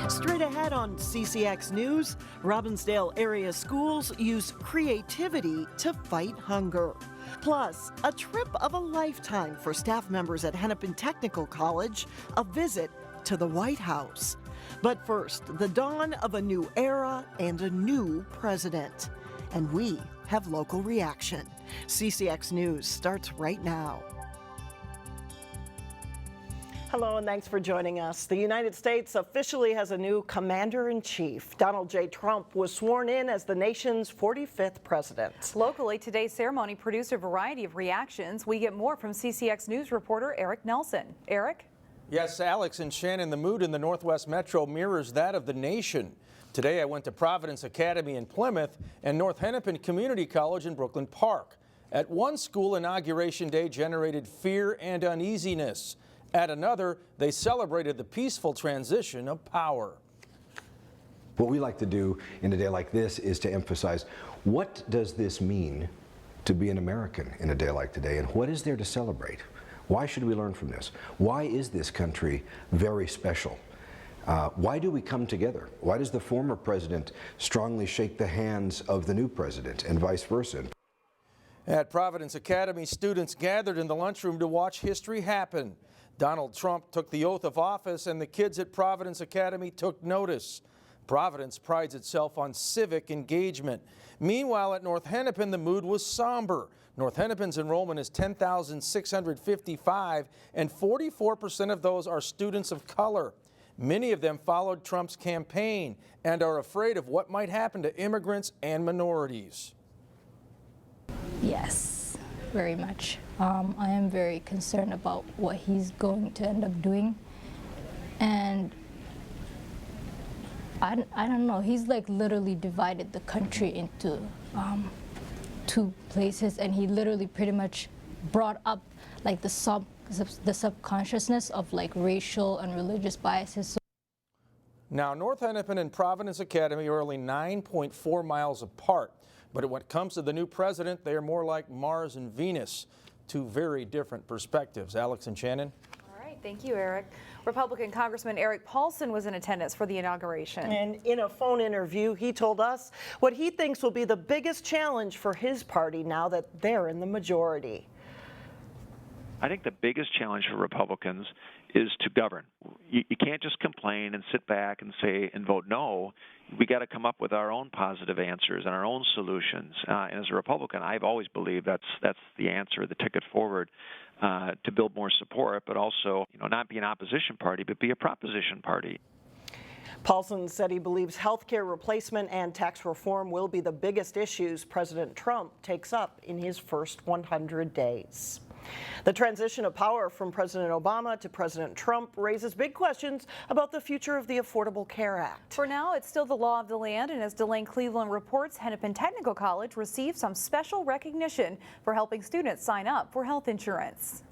Straight ahead on CCX News, Robbinsdale area schools use creativity to fight hunger. Plus, a trip of a lifetime for staff members at Hennepin Technical College, a visit to the White House. But first, the dawn of a new era and a new president. And we have local reaction. CCX News starts right now. Hello and thanks for joining us. The United States officially has a new commander-in-chief. Donald J. Trump was sworn in as the nation's 45th president. Locally, today's ceremony produced a variety of reactions. We get more from CCX News reporter Erik Nelson. Erik? Yes, Alex and Shannon, the mood in the Northwest Metro mirrors that of the nation. Today I went to Providence Academy in Plymouth and North Hennepin Community College in Brooklyn Park. At one school, Inauguration Day generated fear and uneasiness. At another, they celebrated the peaceful transition of power. What we like to do in a day like this is to emphasize, what does this mean to be an American in a day like today, and what is there to celebrate? Why should we learn from this? Why is this country very special? Why do we come together? Why does the former president strongly shake the hands of the new president and vice versa? At Providence Academy, students gathered in the lunchroom to watch history happen. Donald Trump took the oath of office and the kids at Providence Academy took notice. Providence prides itself on civic engagement. Meanwhile, at North Hennepin, the mood was somber. North Hennepin's enrollment is 10,655, and 44% of those are students of color. Many of them followed Trump's campaign and are afraid of what might happen to immigrants and minorities. Yes, very much. I am very concerned about what he's going to end up doing. And I don't know, he's like literally divided the country into two places, and he literally pretty much brought up like the subconsciousness of like racial and religious biases. Now, North Hennepin and Providence Academy are only 9.4 miles apart, but when it comes to the new president, they are more like Mars and Venus, two very different perspectives. Alex and Shannon? All right, thank you, Erik. Republican Congressman Erik Paulsen was in attendance for the inauguration. And in a phone interview, he told us what he thinks will be the biggest challenge for his party now that they're in the majority. I think the biggest challenge for Republicans is to govern. You can't just complain and sit back and say and vote no. We got to come up with our own positive answers and our own solutions. And as a Republican, I've always believed that's the answer, the ticket forward to build more support, but also, not be an opposition party, but be a proposition party. Paulsen said he believes health care replacement and tax reform will be the biggest issues President Trump takes up in his first 100 days. The transition of power from President Obama to President Trump raises big questions about the future of the Affordable Care Act. For now, it's still the law of the land, and as Delane Cleveland reports, Hennepin Technical College received some special recognition for helping students sign up for health insurance.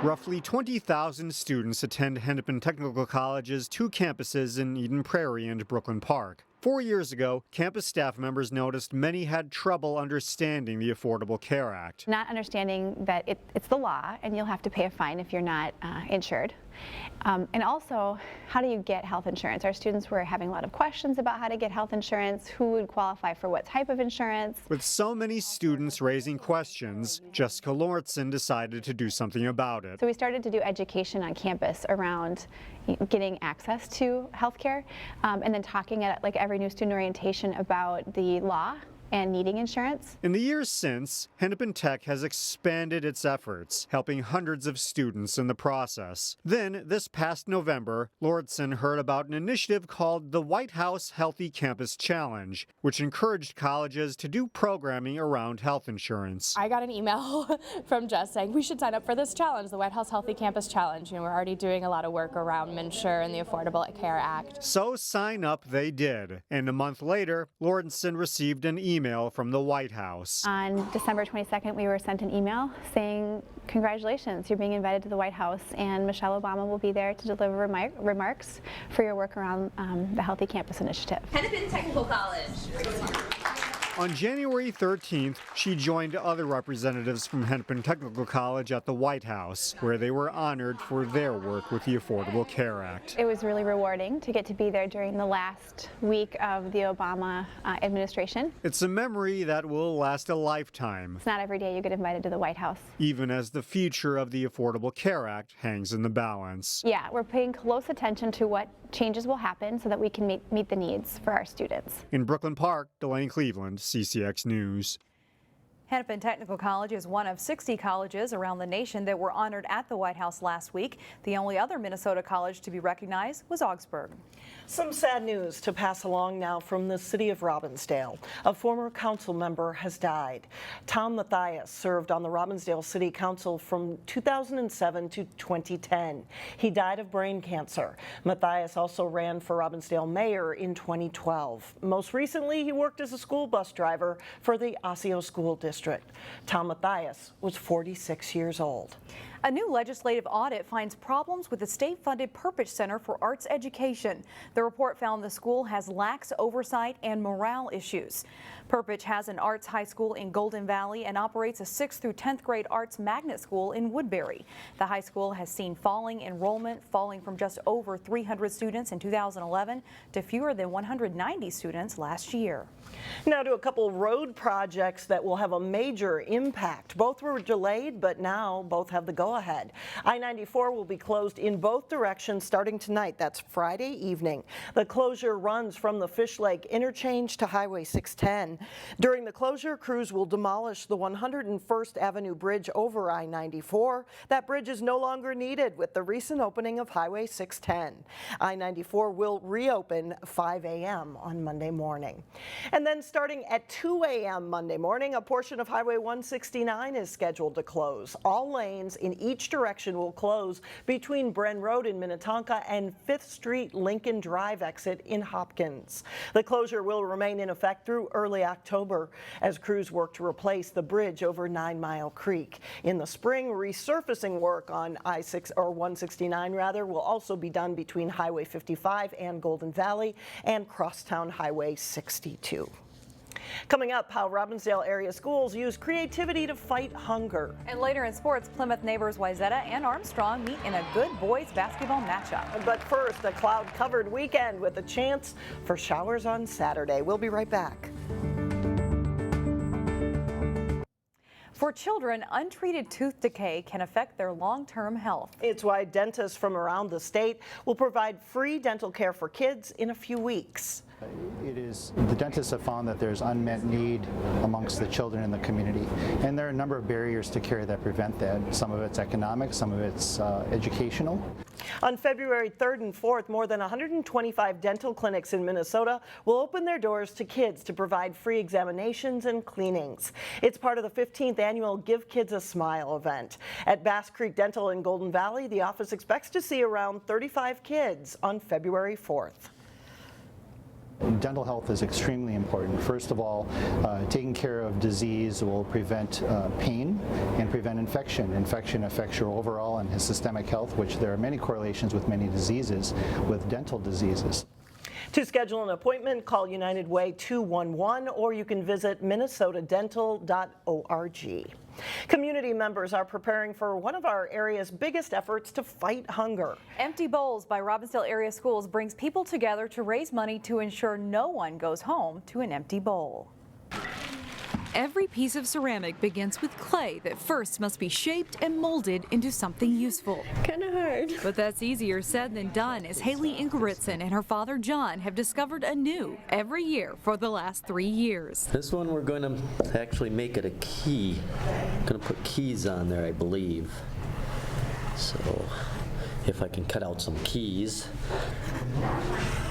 Roughly 20,000 students attend Hennepin Technical College's two campuses in Eden Prairie and Brooklyn Park. 4 years ago, campus staff members noticed many had trouble understanding the Affordable Care Act. Not understanding that it's the law and you'll have to pay a fine if you're not insured. And also, how do you get health insurance? Our students were having a lot of questions about how to get health insurance, who would qualify for what type of insurance. With so many students raising questions, Jessica Lawrenson decided to do something about it. So we started to do education on campus around getting access to health care, and then talking at like every new student orientation about the law and needing insurance. In the years since, Hennepin Tech has expanded its efforts, helping hundreds of students in the process. Then, this past November, Lawrenson heard about an initiative called the White House Healthy Campus Challenge, which encouraged colleges to do programming around health insurance. I got an email from Jess saying we should sign up for this challenge, the White House Healthy Campus Challenge. We're already doing a lot of work around MNsure and the Affordable Care Act. So sign up they did, and a month later, Lawrenson received an email from the White House. On December 22nd, we were sent an email saying, congratulations, you're being invited to the White House, and Michelle Obama will be there to deliver remarks for your work around the Healthy Campus Initiative. Hennepin Technical College. On January 13th, she joined other representatives from Hennepin Technical College at the White House, where they were honored for their work with the Affordable Care Act. It was really rewarding to get to be there during the last week of the Obama administration. It's a memory that will last a lifetime. It's not every day you get invited to the White House. Even as the future of the Affordable Care Act hangs in the balance. Yeah, we're paying close attention to what changes will happen so that we can meet the needs for our students. In Brooklyn Park, Delane Cleveland, CCX News. Hennepin Technical College is one of 60 colleges around the nation that were honored at the White House last week. The only other Minnesota college to be recognized was Augsburg. Some sad news to pass along now from the city of Robbinsdale. A former council member has died. Tom Mathias served on the Robbinsdale City Council from 2007 to 2010. He died of brain cancer. Mathias also ran for Robbinsdale mayor in 2012. Most recently, he worked as a school bus driver for the Osseo School District. Tom Mathias was 46 years old. A new legislative audit finds problems with the state-funded Perpich Center for Arts Education. The report found the school has lax oversight and morale issues. Perpich has an arts high school in Golden Valley and operates a 6th through 10th grade arts magnet school in Woodbury. The high school has seen falling enrollment, falling from just over 300 students in 2011 to fewer than 190 students last year. Now to a couple road projects that will have a major impact. Both were delayed, but now both have the go-ahead. I-94 will be closed in both directions starting tonight. That's Friday evening. The closure runs from the Fish Lake interchange to Highway 610. During the closure, crews will demolish the 101st Avenue Bridge over I-94. That bridge is no longer needed with the recent opening of Highway 610. I-94 will reopen 5 a.m. on Monday morning. And then starting at 2 a.m. Monday morning, a portion of Highway 169 is scheduled to close. All lanes in each direction will close between Bren Road in Minnetonka and 5th Street Lincoln Drive exit in Hopkins. The closure will remain in effect through early October as crews work to replace the bridge over 9 Mile Creek. In the spring, resurfacing work on I-6 or 169 rather will also be done between Highway 55 and Golden Valley and Crosstown Highway 62. Coming up, how Robbinsdale area schools use creativity to fight hunger. And later in sports, Plymouth neighbors Wayzata and Armstrong meet in a good boys basketball matchup. But first, a cloud-covered weekend with a chance for showers on Saturday. We'll be right back. For children, untreated tooth decay can affect their long-term health. It's why dentists from around the state will provide free dental care for kids in a few weeks. The dentists have found that there's unmet need amongst the children in the community, and there are a number of barriers to care that prevent that. Some of it's economic, some of it's educational. On February 3rd and 4th, more than 125 dental clinics in Minnesota will open their doors to kids to provide free examinations and cleanings. It's part of the 15th annual Give Kids a Smile event. At Bass Creek Dental in Golden Valley, the office expects to see around 35 kids on February 4th. Dental health is extremely important. First of all, taking care of disease will prevent pain and prevent infection. Infection affects your overall and systemic health, which there are many correlations with many diseases, with dental diseases. To schedule an appointment, call United Way 211 or you can visit minnesotadental.org. Community members are preparing for one of our area's biggest efforts to fight hunger. Empty Bowls by Robbinsdale Area Schools brings people together to raise money to ensure no one goes home to an empty bowl. Every piece of ceramic begins with clay that first must be shaped and molded into something useful. Kind of hard. But that's easier said than done, as Haley Ingebrigtsen and her father John have discovered anew every year for the last 3 years. This one we're going to actually make it a key. I'm going to put keys on there, I believe. So if I can cut out some keys,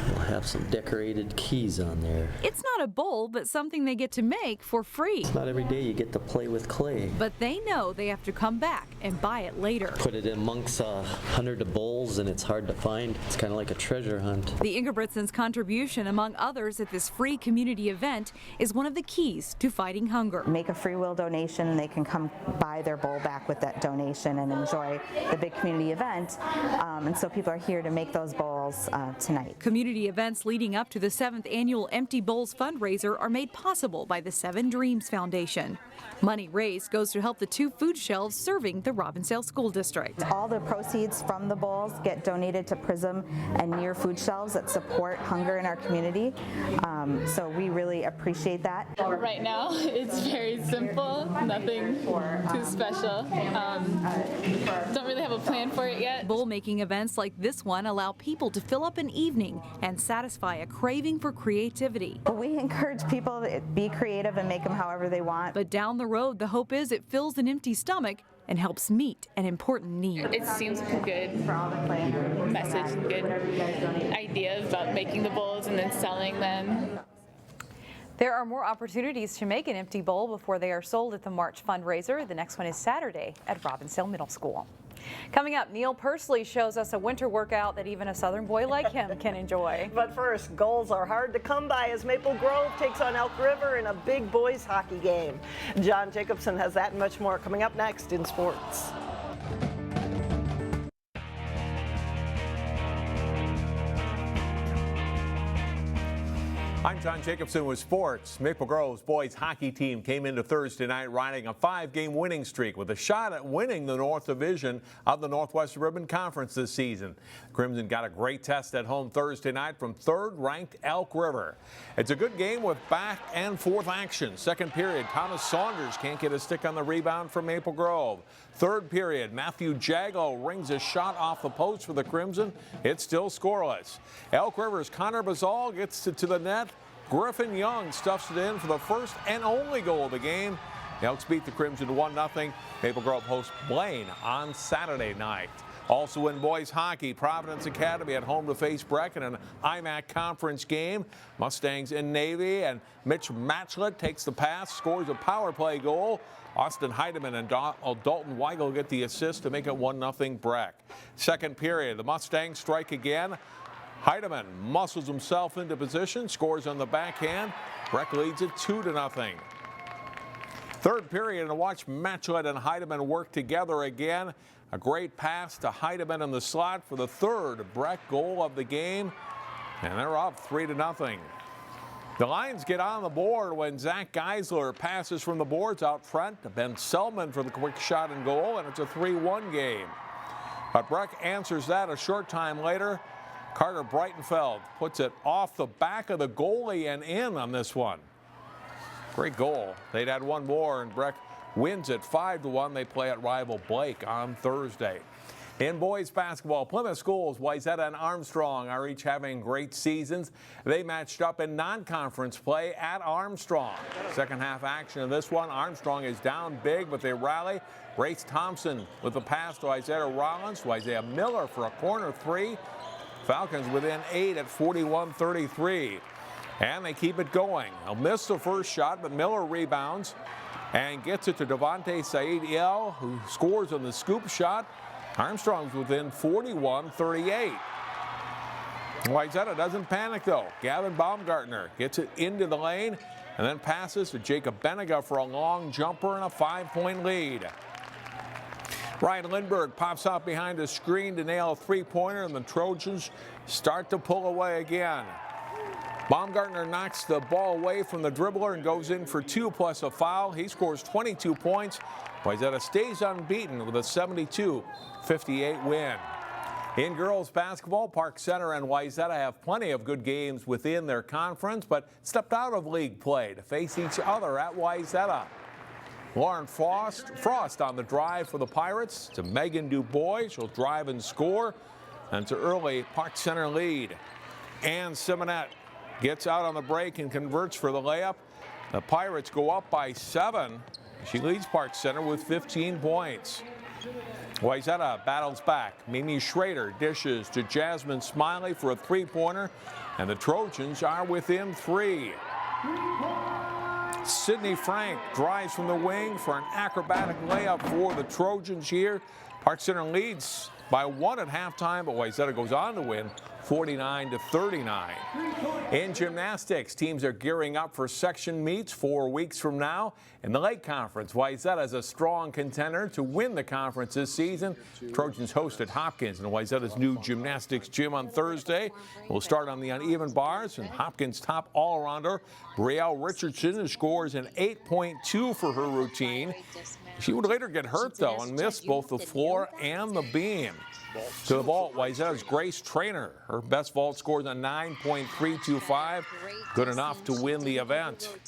we'll have some decorated keys on there. It's not a bowl, but something they get to make for free. It's not every day you get to play with clay. But they know they have to come back and buy it later. Put it amongst 100 of bowls and it's hard to find. It's kind of like a treasure hunt. The Ingebrigtsens' contribution, among others, at this free community event is one of the keys to fighting hunger. Make a free will donation and they can come buy their bowl back with that donation and enjoy the big community event. and so people are here to make those bowls tonight. Community events leading up to the 7th annual Empty Bowls fundraiser are made possible by the Seven Dreams Foundation. Money raised goes to help the 2 food shelves serving the Robbinsdale School District. All the proceeds from the bowls get donated to PRISM and Near food shelves that support hunger in our community. So we really appreciate that. Right now, it's very simple, nothing too special. Don't really have a plan for it yet. Bowl making events like this one allow people to fill up an evening and satisfy a craving for creativity. We encourage people to be creative and make them however they want. But down the road, the hope is it fills an empty stomach and helps meet an important need. It seems like a good message, good idea about making the bowls and then selling them. There are more opportunities to make an empty bowl before they are sold at the March fundraiser. The next one is Saturday at Robbinsdale Middle School. Coming up, Neil Pursley shows us a winter workout that even a Southern boy like him can enjoy. But first, goals are hard to come by as Maple Grove takes on Elk River in a big boys hockey game. John Jacobson has that and much more coming up next in sports. I'm John Jacobson with sports. Maple Grove's boys hockey team came into Thursday night riding a 5-game winning streak with a shot at winning the North Division of the Northwest Suburban Conference this season. Crimson got a great test at home Thursday night from 3rd-ranked Elk River. It's a good game with back and forth action. Second period, Thomas Saunders can't get a stick on the rebound from Maple Grove. Third period, Matthew Jago rings a shot off the post for the Crimson. It's still scoreless. Elk River's Connor Bazal gets to the net. Griffin Young stuffs it in for the first and only goal of the game. The Elks beat the Crimson 1-0. Maple Grove hosts Blaine on Saturday night. Also in boys hockey, Providence Academy at home to face Breck in an IMAC conference game. Mustangs in Navy, and Mitch Matchlet takes the pass, scores a power play goal. Austin Heidemann and Dalton Weigel get the assist to make it 1-0 Breck. Second period, the Mustangs strike again. Heidemann muscles himself into position, scores on the backhand. Breck leads it 2-0. Third period, and watch Matchlet and Heidemann work together again. A great pass to Heidemann in the slot for the third Breck goal of the game, and they're up 3-0. The Lions get on the board when Zach Geisler passes from the boards out front to Ben Selman for the quick shot and goal, and it's a 3-1 game. But Breck answers that a short time later. Carter Breitenfeld puts it off the back of the goalie and in on this one. Great goal. They'd had one more, and Breck wins it 5-1. They play at rival Blake on Thursday. In boys basketball, Plymouth schools Wayzata and Armstrong are each having great seasons. They matched up in non-conference play at Armstrong. Second half action of this one, Armstrong is down big, but they rally. Race Thompson with the pass to Isaiah Rollins, to Isaiah Miller for a corner three. Falcons within 8 at 41-33. And they keep it going. They'll miss the first shot, but Miller rebounds and gets it to Devontae Said-El, who scores on the scoop shot. Armstrong's within 41-38. Wayzata doesn't panic, though. Gavin Baumgartner gets it into the lane and then passes to Jacob Benega for a long jumper and a 5-point lead. Ryan Lindbergh pops out behind a screen to nail a three-pointer, and the Trojans start to pull away again. Baumgartner knocks the ball away from the dribbler and goes in for 2 plus a foul. He scores 22 points. Wayzata stays unbeaten with a 72-58 win. In girls basketball, Park Center and Wayzata have plenty of good games within their conference, but stepped out of league play to face each other at Wayzata. Lauren Frost on the drive for the Pirates to Megan Dubois. She'll drive and score. And it's an early Park Center lead. Ann Simonette gets out on the break and converts for the layup. The Pirates go up by 7. She leads Park Center with 15 points. Wayzata battles back. Mimi Schrader dishes to Jasmine Smiley for a three-pointer, and the Trojans are within 3. Sydney Frank drives from the wing for an acrobatic layup for the Trojans here Park Center leads by 1 at halftime, but Wayzata goes on to win 49-39. In gymnastics, teams are gearing up for section meets 4 weeks from now. In the Lake Conference, Wayzata is a strong contender to win the conference this season. Trojans hosted Hopkins in Wayzata's new gymnastics gym on Thursday. We'll start on the uneven bars, and Hopkins' top all-arounder, Brielle Richardson, scores an 8.2 for her routine. She would later get hurt, though, and miss both the floor and the beam. To the vault, Wayzata's Grace Trainer. Her best vault scores a 9.325, good enough to win the event.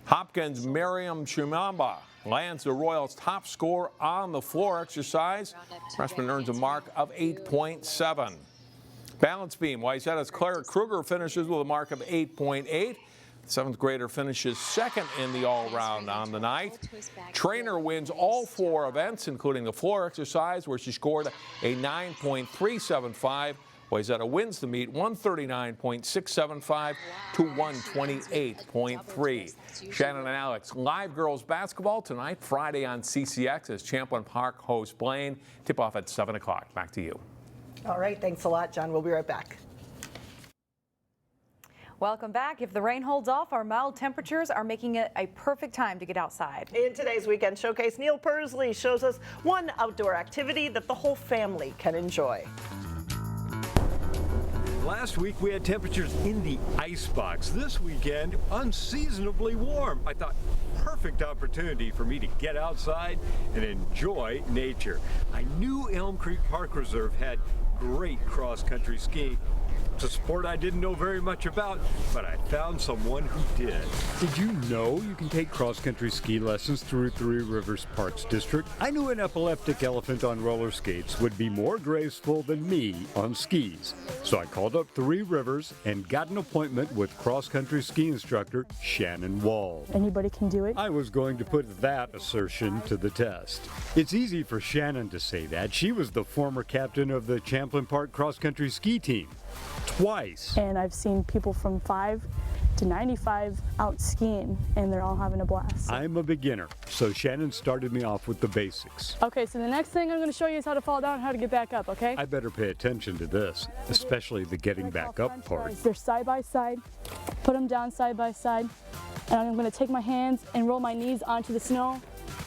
Hopkins' Miriam Chimamba lands the Royals' top score on the floor exercise. Freshman earns a mark of 8.7. Balance beam, Wayzata's Claire Kruger finishes with a mark of 8.8. Seventh grader finishes second in the all-round on the night. Trainer wins all 4 events, including the floor exercise, where she scored a 9.375. Wayzata wins the meet 139.675 to 128.3. Shannon and Alex, live girls basketball tonight, Friday on CCX as Champlin Park hosts Blaine. Tip-off at 7 o'clock. Back to you. All right, thanks a lot, John. We'll be right back. Welcome back. If the rain holds off, our mild temperatures are making it a perfect time to get outside. In today's Weekend Showcase, Neil Persley shows us one outdoor activity that the whole family can enjoy. Last week we had temperatures in the icebox. This weekend, unseasonably warm. I thought, perfect opportunity for me to get outside and enjoy nature. I knew Elm Creek Park Reserve had great cross-country skiing. It's a sport I didn't know very much about, but I found someone who did. Did you know you can take cross-country ski lessons through Three Rivers Parks District? I knew an epileptic elephant on roller skates would be more graceful than me on skis. So I called up Three Rivers and got an appointment with cross-country ski instructor Shannon Wall. Anybody can do it? I was going to put that assertion to the test. It's easy for Shannon to say that. She was the former captain of the Champlin Park cross-country ski team. Twice. And I've seen people from 5 to 95 out skiing, and they're all having a blast. I'm a beginner, so Shannon started me off with the basics. Okay, so the next thing I'm going to show you is how to fall down and how to get back up, okay? I better pay attention to this, especially the getting back up part. They're side by side. Put them down side by side. And I'm going to take my hands and roll my knees onto the snow.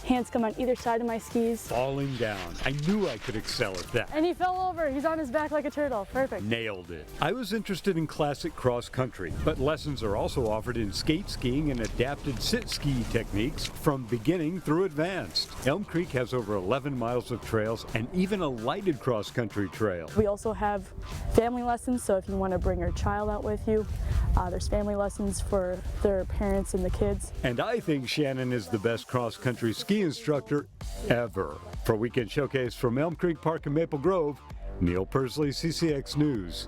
Hands come on either side of my skis. Falling down. I knew I could excel at that. And he fell over. He's on his back like a turtle. Perfect. Nailed it. I was interested in classic cross country, but lessons are also offered in skate skiing and adapted sit ski techniques from beginning through advanced. Elm Creek has over 11 miles of trails and even a lighted cross country trail. We also have family lessons, so if you want to bring your child out with you, there's family lessons for their parents and the kids. And I think Shannon is the best cross country ski instructor ever. For Weekend Showcase from Elm Creek Park in Maple Grove, Neil Persley, CCX News.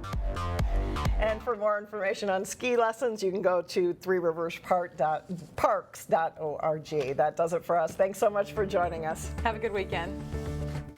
And for more information on ski lessons, you can go to threeriversparks.org. That does it for us. Thanks so much for joining us. Have a good weekend.